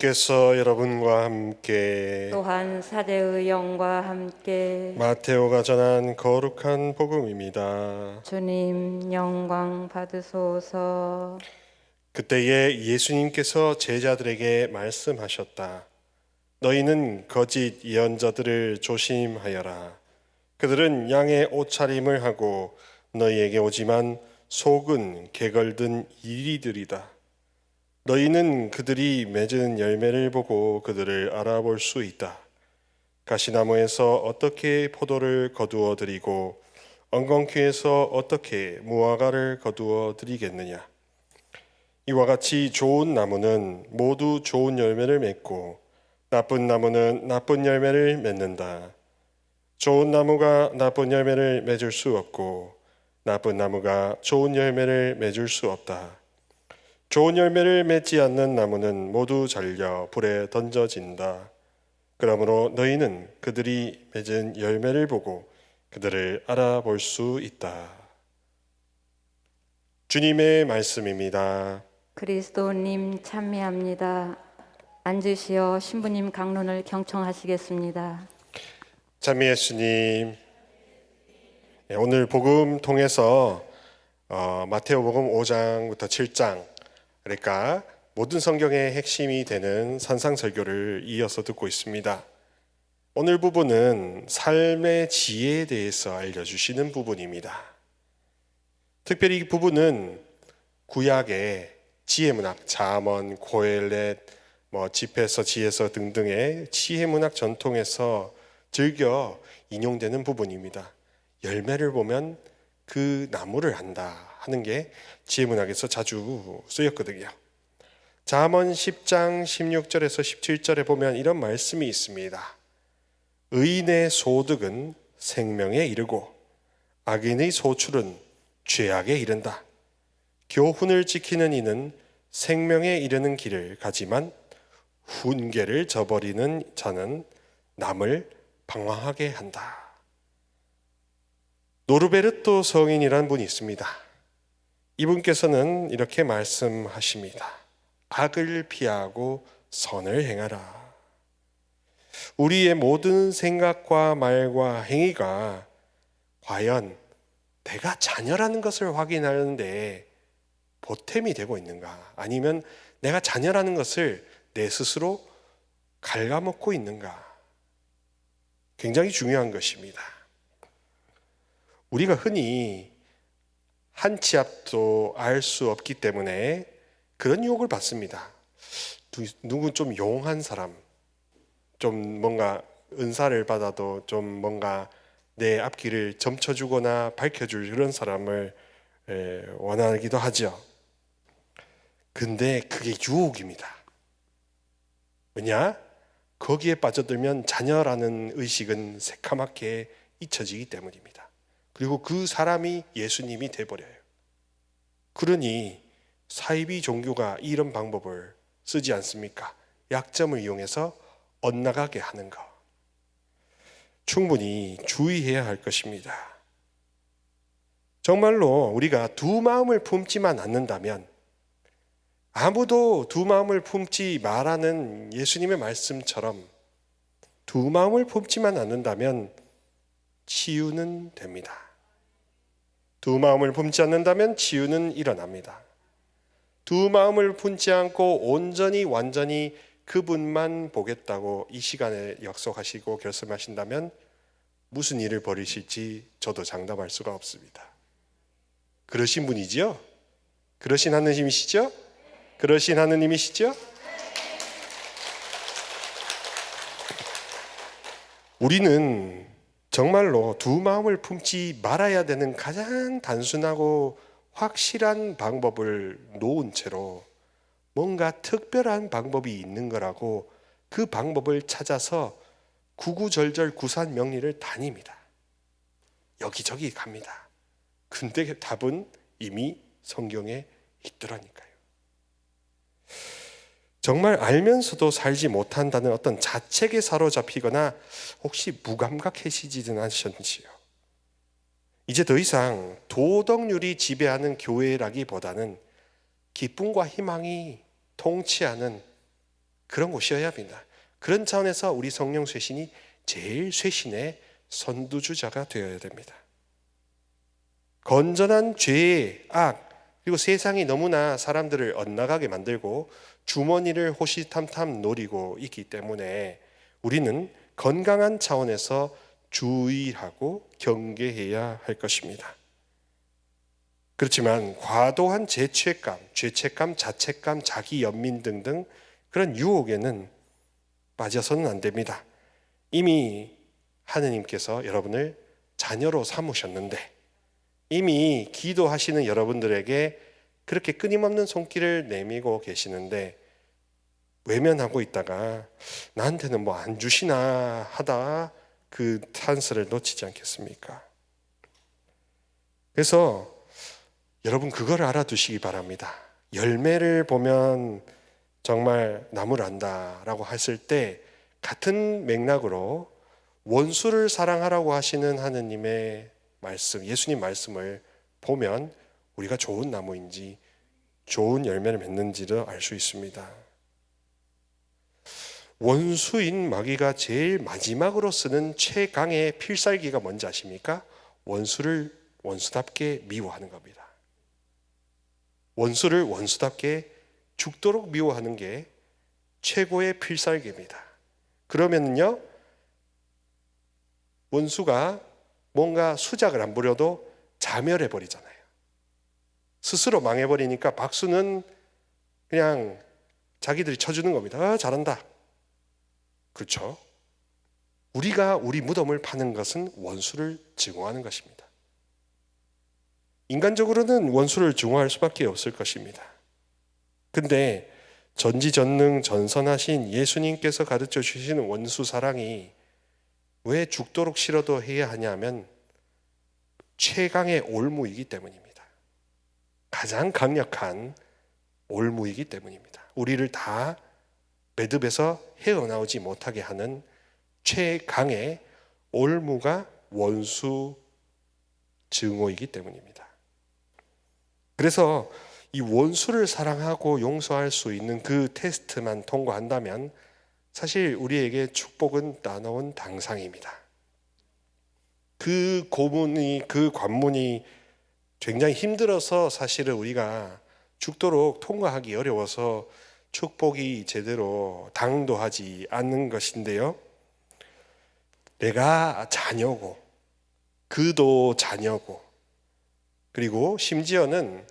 께서 여러분과 함께 또한 사제의 영과 함께 마테오가 전한 거룩한 복음입니다. 주님 영광 받으소서. 그때에 예수님께서 제자들에게 말씀하셨다. 너희는 거짓 예언자들을 조심하여라. 그들은 양의 옷차림을 하고 너희에게 오지만 속은 게걸든 이리들이다. 너희는 그들이 맺은 열매를 보고 그들을 알아볼 수 있다. 가시나무에서 어떻게 포도를 거두어 드리고 엉겅퀴에서 어떻게 무화과를 거두어 드리겠느냐. 이와 같이 좋은 나무는 모두 좋은 열매를 맺고 나쁜 나무는 나쁜 열매를 맺는다. 좋은 나무가 나쁜 열매를 맺을 수 없고 나쁜 나무가 좋은 열매를 맺을 수 없다. 좋은 열매를 맺지 않는 나무는 모두 잘려 불에 던져진다. 그러므로 너희는 그들이 맺은 열매를 보고 그들을 알아볼 수 있다. 주님의 말씀입니다. 그리스도님 참미합니다. 앉으시어 신부님 강론을 경청하시겠습니다. 참미 예수님, 오늘 복음 통해서 마테오복음 5장부터 7장, 그러니까 모든 성경의 핵심이 되는 산상설교를 이어서 듣고 있습니다. 오늘 부분은 삶의 지혜에 대해서 알려주시는 부분입니다. 특별히 이 부분은 구약의 지혜문학, 잠언, 고헬렛, 집에서 지혜서 등등의 지혜문학 전통에서 즐겨 인용되는 부분입니다. 열매를 보면 그 나무를 안다 하는 게 지혜문학에서 자주 쓰였거든요. 잠언 10장 16절에서 17절에 보면 이런 말씀이 있습니다. 의인의 소득은 생명에 이르고 악인의 소출은 죄악에 이른다. 교훈을 지키는 이는 생명에 이르는 길을 가지만 훈계를 저버리는 자는 남을 방황하게 한다. 노르베르토 성인이란 분이 있습니다. 이분께서는 이렇게 말씀하십니다. 악을 피하고 선을 행하라. 우리의 모든 생각과 말과 행위가 과연 내가 자녀라는 것을 확인하는데 보탬이 되고 있는가? 아니면 내가 자녀라는 것을 내 스스로 갉아먹고 있는가? 굉장히 중요한 것입니다. 우리가 흔히 한 치 앞도 알 수 없기 때문에 그런 유혹을 받습니다. 누구 좀 용한 사람, 좀 뭔가 은사를 받아도 좀 뭔가 내 앞길을 점쳐주거나 밝혀줄 그런 사람을 원하기도 하죠. 근데 그게 유혹입니다. 왜냐? 거기에 빠져들면 자녀라는 의식은 새카맣게 잊혀지기 때문입니다. 그리고 그 사람이 예수님이 돼버려요. 그러니 사이비 종교가 이런 방법을 쓰지 않습니까? 약점을 이용해서 엇나가게 하는 것. 충분히 주의해야 할 것입니다. 정말로 우리가 두 마음을 품지만 않는다면, 아무도 두 마음을 품지 말라는 예수님의 말씀처럼 두 마음을 품지만 않는다면 치유는 됩니다. 두 마음을 품지 않는다면 치유는 일어납니다. 두 마음을 품지 않고 온전히 완전히 그분만 보겠다고 이 시간에 약속하시고 결심하신다면 무슨 일을 벌이실지 저도 장담할 수가 없습니다. 그러신 분이지요? 그러신 하느님이시죠? 그러신 하느님이시죠? 우리는 정말로 두 마음을 품지 말아야 되는 가장 단순하고 확실한 방법을 놓은 채로 뭔가 특별한 방법이 있는 거라고 그 방법을 찾아서 구구절절 구산명리를 다닙니다. 여기저기 갑니다. 근데 답은 이미 성경에 있더라니까요. 정말 알면서도 살지 못한다는 어떤 자책에 사로잡히거나 혹시 무감각해지지는 않으셨지요? 이제 더 이상 도덕률이 지배하는 교회라기보다는 기쁨과 희망이 통치하는 그런 곳이어야 합니다. 그런 차원에서 우리 성령 쇄신이 제일 쇄신의 선두주자가 되어야 됩니다. 건전한 죄의 악, 그리고 세상이 너무나 사람들을 엇나가게 만들고 주머니를 호시탐탐 노리고 있기 때문에 우리는 건강한 차원에서 주의하고 경계해야 할 것입니다. 그렇지만 과도한 죄책감, 자책감, 자기 연민 등등 그런 유혹에는 빠져서는 안 됩니다. 이미 하느님께서 여러분을 자녀로 삼으셨는데, 이미 기도하시는 여러분들에게 그렇게 끊임없는 손길을 내밀고 계시는데 외면하고 있다가 나한테는 뭐 안 주시나 하다 그 찬스를 놓치지 않겠습니까? 그래서 여러분 그걸 알아두시기 바랍니다. 열매를 보면 정말 나무를 안다라고 했을 때 같은 맥락으로 원수를 사랑하라고 하시는 하느님의 말씀, 예수님 말씀을 보면 우리가 좋은 나무인지 좋은 열매를 맺는지를 알 수 있습니다. 원수인 마귀가 제일 마지막으로 쓰는 최강의 필살기가 뭔지 아십니까? 원수를 원수답게 미워하는 겁니다. 원수를 원수답게 죽도록 미워하는 게 최고의 필살기입니다. 그러면요, 원수가 뭔가 수작을 안 부려도 자멸해 버리잖아요. 스스로 망해버리니까 박수는 그냥 자기들이 쳐주는 겁니다. 아, 잘한다. 그렇죠? 우리가 우리 무덤을 파는 것은 원수를 증오하는 것입니다. 인간적으로는 원수를 증오할 수밖에 없을 것입니다. 근데 전지전능 전선하신 예수님께서 가르쳐 주시는 원수 사랑이 왜 죽도록 싫어도 해야 하냐면 최강의 올무이기 때문입니다. 가장 강력한 올무이기 때문입니다. 우리를 다 매듭에서 헤어나오지 못하게 하는 최강의 올무가 원수 증오이기 때문입니다. 그래서 이 원수를 사랑하고 용서할 수 있는 그 테스트만 통과한다면 사실 우리에게 축복은 나눠온 당상입니다. 그 고문이, 그 관문이 굉장히 힘들어서 사실은 우리가 죽도록 통과하기 어려워서 축복이 제대로 당도하지 않는 것인데요. 내가 자녀고, 그도 자녀고, 그리고 심지어는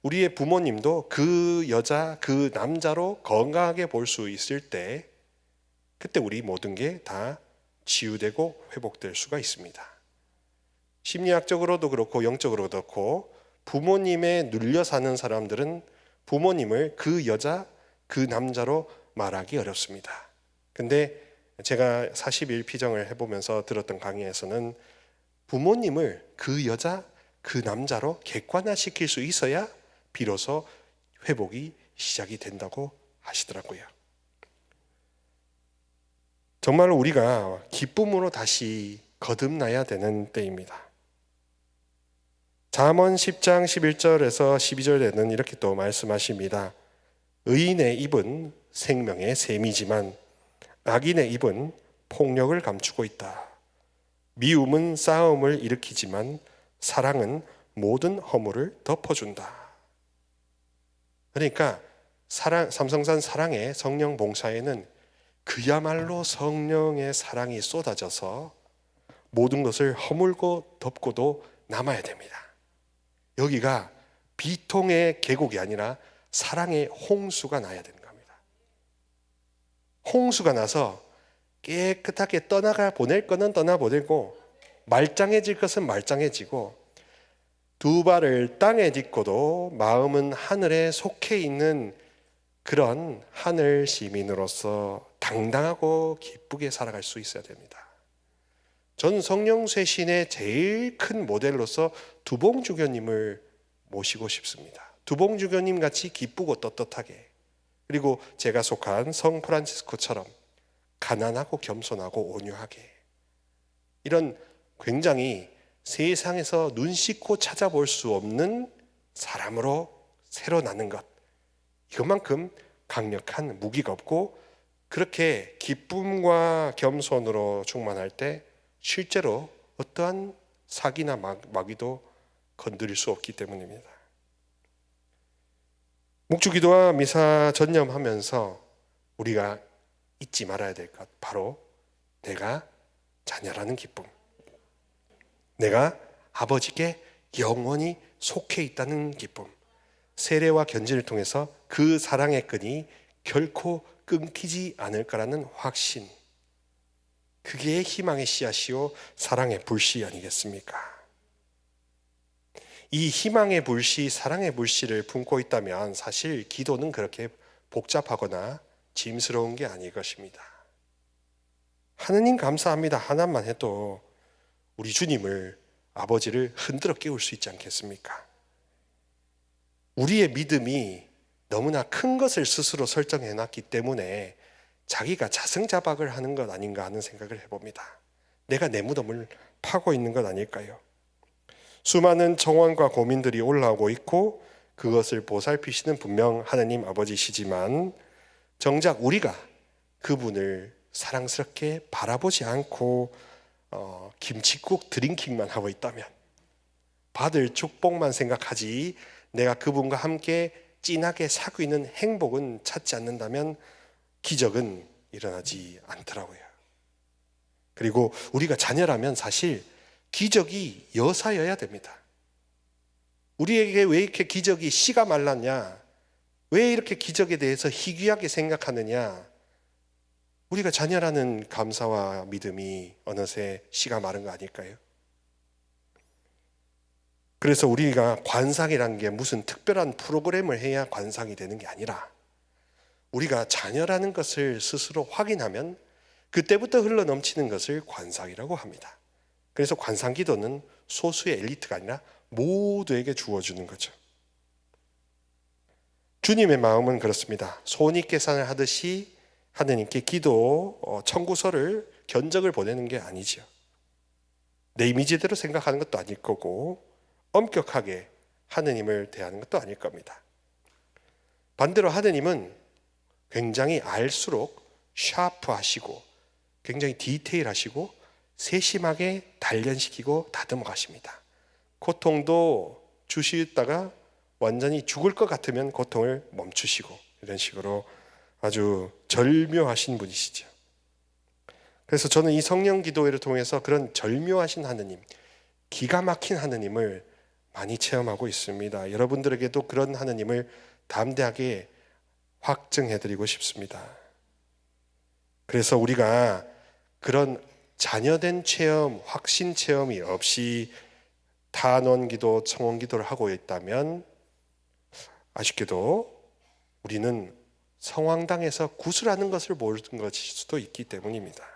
우리의 부모님도 그 여자, 그 남자로 건강하게 볼 수 있을 때 그때 우리 모든 게 다 치유되고 회복될 수가 있습니다. 심리학적으로도 그렇고 영적으로도 그렇고 부모님에 눌려 사는 사람들은 부모님을 그 여자, 그 남자로 말하기 어렵습니다. 근데 제가 41피정을 해보면서 들었던 강의에서는 부모님을 그 여자, 그 남자로 객관화시킬 수 있어야 비로소 회복이 시작이 된다고 하시더라고요. 정말 우리가 기쁨으로 다시 거듭나야 되는 때입니다. 잠언 10장 11절에서 12절에는 이렇게 또 말씀하십니다. 의인의 입은 생명의 샘이지만 악인의 입은 폭력을 감추고 있다. 미움은 싸움을 일으키지만 사랑은 모든 허물을 덮어준다. 그러니까 삼성산 사랑의 성령 봉사에는 그야말로 성령의 사랑이 쏟아져서 모든 것을 허물고 덮고도 남아야 됩니다. 여기가 비통의 계곡이 아니라 사랑의 홍수가 나야 되는 겁니다. 홍수가 나서 깨끗하게 떠나가 보낼 것은 떠나보내고 말짱해질 것은 말짱해지고 두 발을 땅에 딛고도 마음은 하늘에 속해 있는 그런 하늘 시민으로서 당당하고 기쁘게 살아갈 수 있어야 됩니다. 전 성령 쇄신의 제일 큰 모델로서 두봉주교님을 모시고 싶습니다. 두봉주교님 같이 기쁘고 떳떳하게, 그리고 제가 속한 성 프란치스코처럼 가난하고 겸손하고 온유하게, 이런 굉장히 세상에서 눈 씻고 찾아볼 수 없는 사람으로 새로 나는 것, 이것만큼 강력한 무기가 없고 그렇게 기쁨과 겸손으로 충만할 때 실제로 어떠한 사기나 마귀도 건드릴 수 없기 때문입니다. 묵주기도와 미사 전념하면서 우리가 잊지 말아야 될 것, 바로 내가 자녀라는 기쁨, 내가 아버지께 영원히 속해 있다는 기쁨, 세례와 견진을 통해서 그 사랑의 끈이 결코 끊기지 않을 거라는 확신, 그게 희망의 씨앗이요 사랑의 불씨 아니겠습니까? 이 희망의 불씨, 사랑의 불씨를 품고 있다면 사실 기도는 그렇게 복잡하거나 짐스러운 게 아닐 것입니다. 하느님 감사합니다 하나만 해도 우리 주님을, 아버지를 흔들어 깨울 수 있지 않겠습니까? 우리의 믿음이 너무나 큰 것을 스스로 설정해 놨기 때문에 자기가 자승자박을 하는 것 아닌가 하는 생각을 해봅니다. 내가 내 무덤을 파고 있는 것 아닐까요? 수많은 청원과 고민들이 올라오고 있고 그것을 보살피시는 분명 하느님 아버지시지만 정작 우리가 그분을 사랑스럽게 바라보지 않고 김칫국 드링킹만 하고 있다면, 받을 축복만 생각하지 내가 그분과 함께 진하게 사귀는 행복은 찾지 않는다면 기적은 일어나지 않더라고요. 그리고 우리가 자녀라면 사실 기적이 여사여야 됩니다. 우리에게 왜 이렇게 기적이 씨가 말랐냐, 왜 이렇게 기적에 대해서 희귀하게 생각하느냐, 우리가 자녀라는 감사와 믿음이 어느새 씨가 마른 거 아닐까요? 그래서 우리가 관상이라는 게 무슨 특별한 프로그램을 해야 관상이 되는 게 아니라 우리가 자녀라는 것을 스스로 확인하면 그때부터 흘러넘치는 것을 관상이라고 합니다. 그래서 관상기도는 소수의 엘리트가 아니라 모두에게 주어주는 거죠. 주님의 마음은 그렇습니다. 손익계산을 하듯이 하느님께 기도 청구서를, 견적을 보내는 게 아니죠. 내 이미지대로 생각하는 것도 아닐 거고 엄격하게 하느님을 대하는 것도 아닐 겁니다. 반대로 하느님은 굉장히 알수록 샤프하시고 굉장히 디테일하시고 세심하게 단련시키고 다듬어 가십니다. 고통도 주시다가 완전히 죽을 것 같으면 고통을 멈추시고, 이런 식으로 아주 절묘하신 분이시죠. 그래서 저는 이 성령 기도회를 통해서 그런 절묘하신 하느님, 기가 막힌 하느님을 많이 체험하고 있습니다. 여러분들에게도 그런 하느님을 담대하게 확증해드리고 싶습니다. 그래서 우리가 그런 자녀된 체험, 확신 체험이 없이 탄원기도, 청원기도를 하고 있다면 아쉽게도 우리는 성황당에서 구슬하는 것을 모르는 것일 수도 있기 때문입니다.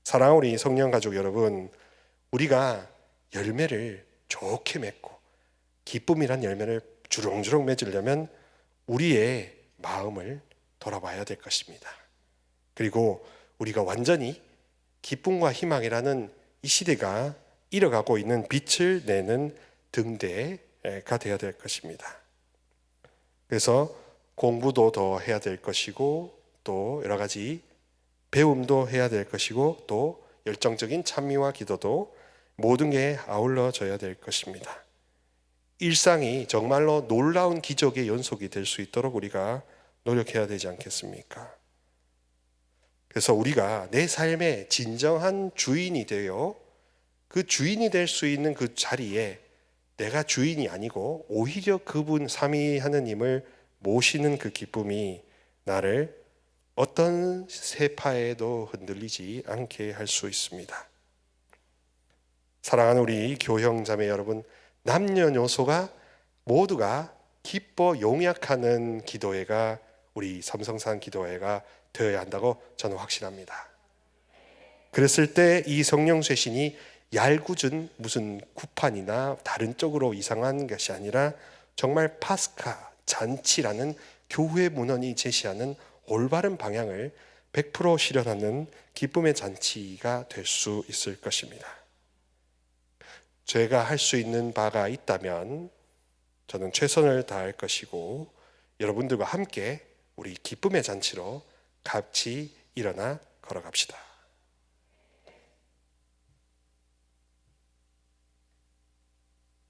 사랑하는 우리 성령 가족 여러분, 우리가 열매를 좋게 맺고 기쁨이란 열매를 주렁주렁 맺으려면 우리의 마음을 돌아봐야 될 것입니다. 그리고 우리가 완전히 기쁨과 희망이라는 이 시대가 잃어가고 있는 빛을 내는 등대가 되어야 될 것입니다. 그래서 공부도 더 해야 될 것이고 또 여러 가지 배움도 해야 될 것이고 또 열정적인 찬미와 기도도 모든 게 아울러져야 될 것입니다. 일상이 정말로 놀라운 기적의 연속이 될 수 있도록 우리가 노력해야 되지 않겠습니까? 그래서 우리가 내 삶의 진정한 주인이 되어 그 주인이 될 수 있는 그 자리에 내가 주인이 아니고 오히려 그분 삼위 하느님을 모시는 그 기쁨이 나를 어떤 세파에도 흔들리지 않게 할 수 있습니다. 사랑하는 우리 교형자매 여러분, 남녀노소가 모두가 기뻐 용약하는 기도회가 우리 삼성산 기도회가 되어야 한다고 저는 확신합니다. 그랬을 때 이 성령 쇄신이 얄궂은 무슨 구판이나 다른 쪽으로 이상한 것이 아니라 정말 파스카 잔치라는 교회 문헌이 제시하는 올바른 방향을 100% 실현하는 기쁨의 잔치가 될 수 있을 것입니다. 제가 할 수 있는 바가 있다면 저는 최선을 다할 것이고 여러분들과 함께 우리 기쁨의 잔치로 같이 일어나 걸어갑시다.